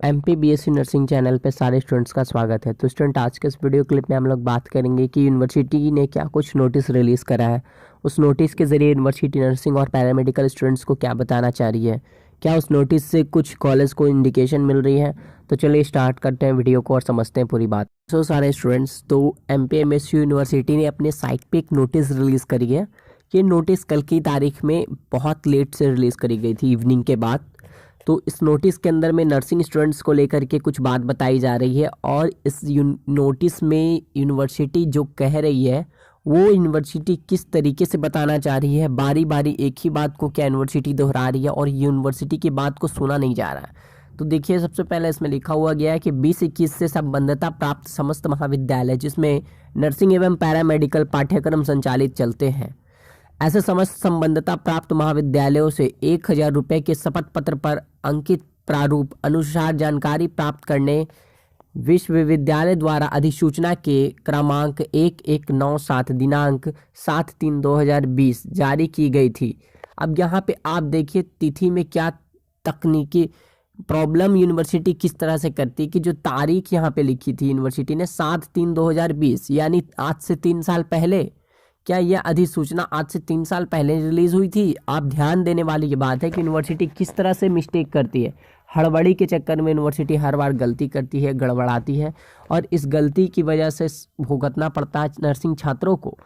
MPBSC nursing channel पे सारे students का स्वागत है। तो स्टूडेंट, आज के इस वीडियो क्लिप में हम लोग बात करेंगे कि यूनिवर्सिटी ने क्या कुछ नोटिस रिलीज़ करा है। उस नोटिस के ज़रिए यूनिवर्सिटी नर्सिंग और पैरामेडिकल स्टूडेंट्स को क्या बताना चाह रही है, क्या उस नोटिस से कुछ कॉलेज को इंडिकेशन मिल रही है। तो चलिए स्टार्ट करते हैं वीडियो को और समझते हैं पूरी बात। सारे स्टूडेंट्स, तो MPMSU यूनिवर्सिटी ने अपने साइट पे एक नोटिस रिलीज़ करी है। ये नोटिस कल की तारीख में बहुत लेट से रिलीज़ करी गई थी, इवनिंग के बाद। तो इस नोटिस के अंदर में नर्सिंग स्टूडेंट्स को लेकर के कुछ बात बताई जा रही है और इस नोटिस में यूनिवर्सिटी जो कह रही है वो यूनिवर्सिटी किस तरीके से बताना चाह रही है। बारी बारी एक ही बात को क्या यूनिवर्सिटी दोहरा रही है और यूनिवर्सिटी की बात को सुना नहीं जा रहा है। तो देखिए, सबसे पहले इसमें लिखा हुआ गया है कि 2021 से संबद्धता प्राप्त समस्त महाविद्यालय जिसमें नर्सिंग एवं पैरामेडिकल पाठ्यक्रम संचालित चलते हैं, ऐसे समस्त संबद्धता प्राप्त महाविद्यालयों से 1000 रुपये के शपथ पत्र पर अंकित प्रारूप अनुसार जानकारी प्राप्त करने विश्वविद्यालय द्वारा अधिसूचना के क्रमांक 1197 दिनांक 7/3/2020 जारी की गई थी। अब यहाँ पे आप देखिए तिथि में क्या तकनीकी प्रॉब्लम यूनिवर्सिटी किस तरह से करती कि जो तारीख यहाँ पे लिखी थी यूनिवर्सिटी ने 7/3/2020, यानी आज से 3 साल पहले। क्या यह अधिसूचना आज से 3 साल पहले रिलीज हुई थी? आप ध्यान देने वाली ये बात है कि यूनिवर्सिटी किस तरह से मिस्टेक करती है। हड़बड़ी के चक्कर में यूनिवर्सिटी हर बार गलती करती है, गड़बड़ाती है और इस गलती की वजह से भुगतना पड़ता है नर्सिंग छात्रों को।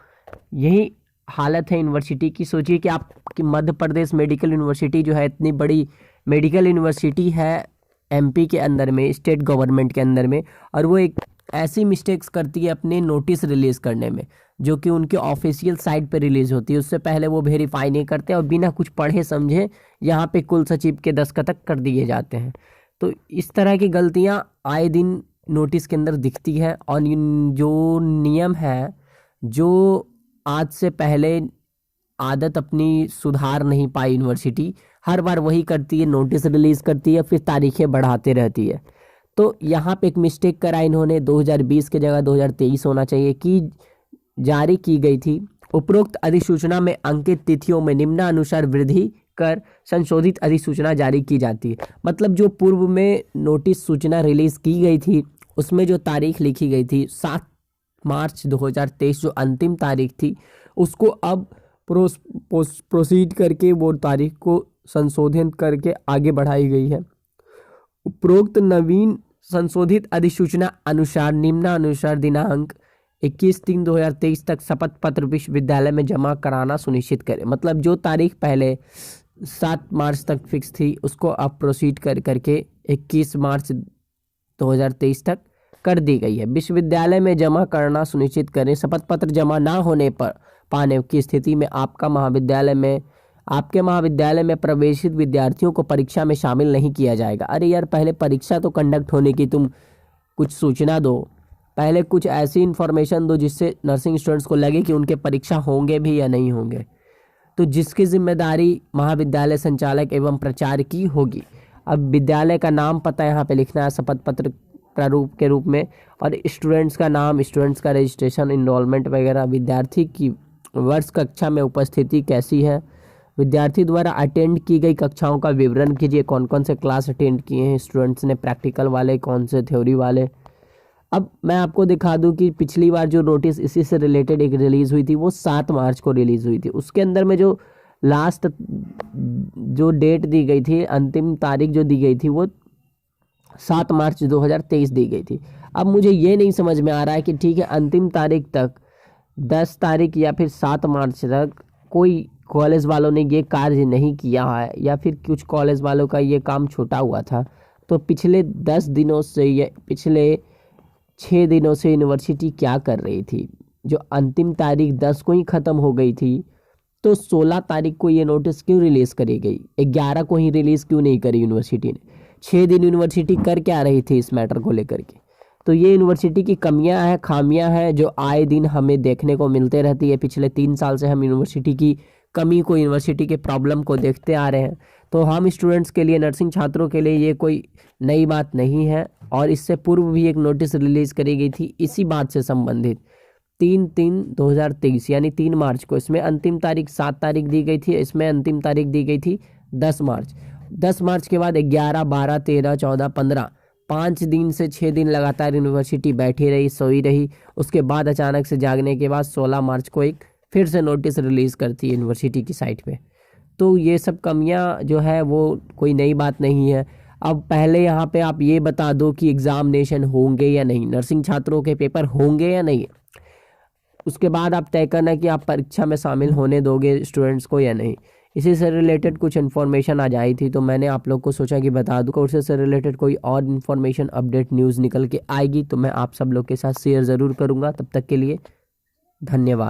यही हालत है यूनिवर्सिटी की। सोचिए कि आपकी मध्य प्रदेश मेडिकल यूनिवर्सिटी जो है, इतनी बड़ी मेडिकल यूनिवर्सिटी है MP के अंदर में, स्टेट गवर्नमेंट के अंदर में, और वो एक ऐसी मिस्टेक्स करती है अपने नोटिस रिलीज़ करने में जो कि उनके ऑफिशियल साइट पे रिलीज़ होती है। उससे पहले वो वेरीफाई नहीं करते और बिना कुछ पढ़े समझे यहाँ पे कुल सचिव के दस्तखत कर दिए जाते हैं। तो इस तरह की गलतियाँ आए दिन नोटिस के अंदर दिखती है और जो नियम है, जो आज से पहले आदत अपनी सुधार नहीं पाई यूनिवर्सिटी, हर बार वही करती है, नोटिस रिलीज़ करती है, फिर तारीखें बढ़ाते रहती है। तो यहाँ पे एक मिस्टेक करा इन्होंने, 2020 के जगह 2023 होना चाहिए कि जारी की गई थी। उपरोक्त अधिसूचना में अंकित तिथियों में निम्नानुसार वृद्धि कर संशोधित अधिसूचना जारी की जाती है। मतलब जो पूर्व में नोटिस सूचना रिलीज की गई थी उसमें जो तारीख लिखी गई थी 7 मार्च 2023, जो अंतिम तारीख थी, उसको अब प्रोसीड करके वो तारीख को संशोधित करके आगे बढ़ाई गई है। उपरोक्त नवीन संशोधित अधिसूचना अनुसार निम्नानुसार दिनांक 21/3/2023 तक शपथ पत्र विश्वविद्यालय में जमा कराना सुनिश्चित करें। मतलब जो तारीख पहले 7 मार्च तक फिक्स थी उसको अब प्रोसीड करके 21 मार्च 2023 तक कर दी गई है। विश्वविद्यालय में जमा करना सुनिश्चित करें। शपथ पत्र जमा ना होने पर पाने की स्थिति में आपके महाविद्यालय में प्रवेशित विद्यार्थियों को परीक्षा में शामिल नहीं किया जाएगा। अरे यार, पहले परीक्षा तो कंडक्ट होने की तुम कुछ सूचना दो, पहले कुछ ऐसी इन्फॉर्मेशन दो जिससे नर्सिंग स्टूडेंट्स को लगे कि उनके परीक्षा होंगे भी या नहीं होंगे। तो जिसकी जिम्मेदारी महाविद्यालय संचालक एवं प्राचार्य की होगी। अब विद्यालय का नाम पता यहाँ पे लिखना है शपथ पत्र प्रारूप के रूप में, और स्टूडेंट्स का नाम, स्टूडेंट्स का रजिस्ट्रेशन, इनरोलमेंट वगैरह, विद्यार्थी की वर्ष कक्षा में उपस्थिति कैसी है, विद्यार्थी द्वारा अटेंड की गई कक्षाओं का विवरण कीजिए, कौन कौन से क्लास अटेंड किए हैं स्टूडेंट्स ने, प्रैक्टिकल वाले, कौन से थ्योरी वाले। अब मैं आपको दिखा दूं कि पिछली बार जो नोटिस इसी से रिलेटेड एक रिलीज़ हुई थी वो 7 मार्च को रिलीज़ हुई थी। उसके अंदर में जो लास्ट जो डेट दी गई थी, अंतिम तारीख जो दी गई थी, वो 7 मार्च 2023 दी गई थी। अब मुझे ये नहीं समझ में आ रहा है कि ठीक है, अंतिम तारीख तक 10 तारीख या फिर 7 मार्च तक कोई कॉलेज वालों ने ये कार्य नहीं किया है, या फिर कुछ कॉलेज वालों का ये काम छूटा हुआ था। तो पिछले 10 दिनों से, ये पिछले 6 दिनों से यूनिवर्सिटी क्या कर रही थी? जो अंतिम तारीख 10 को ही ख़त्म हो गई थी, तो 16 तारीख को ये नोटिस क्यों रिलीज़ करी गई? 11 को ही रिलीज़ क्यों नहीं करी यूनिवर्सिटी ने? 6 दिन यूनिवर्सिटी कर क्या रही थी इस मैटर को लेकर के? तो ये यूनिवर्सिटी की कमियां हैं, खामियां हैं, जो आए दिन हमें देखने को मिलते रहती है। पिछले 3 साल से हम यूनिवर्सिटी की कमी को, यूनिवर्सिटी के प्रॉब्लम को देखते आ रहे हैं। तो हम स्टूडेंट्स के लिए, नर्सिंग छात्रों के लिए ये कोई नई बात नहीं है। और इससे पूर्व भी एक नोटिस रिलीज़ करी गई थी इसी बात से संबंधित 3/3/2023, यानी 3 मार्च को। इसमें अंतिम तारीख 7 तारीख दी गई थी, इसमें अंतिम तारीख दी गई थी 10 मार्च। 10 मार्च के बाद 11, 12, 13, 14, 15 5 दिन से 6 दिन लगातार यूनिवर्सिटी बैठी रही, सोई रही। उसके बाद अचानक से जागने के बाद 16 मार्च को एक फिर से नोटिस रिलीज़ करती है यूनिवर्सिटी की साइट पे। तो ये सब कमियां जो है वो कोई नई बात नहीं है। अब पहले यहाँ पे आप ये बता दो कि एग्ज़ामिनेशन होंगे या नहीं, नर्सिंग छात्रों के पेपर होंगे या नहीं। उसके बाद आप तय करना कि आप परीक्षा में शामिल होने दोगे स्टूडेंट्स को या नहीं। इसी से रिलेटेड कुछ इन्फॉर्मेशन आज आई थी, तो मैंने आप लोग को सोचा कि बता दूं। कोर्सेज से रिलेटेड कोई और इन्फॉर्मेशन, अपडेट, न्यूज़ निकल के आएगी तो मैं आप सब लोग के साथ शेयर ज़रूर करूँगा। तब तक के लिए धन्यवाद।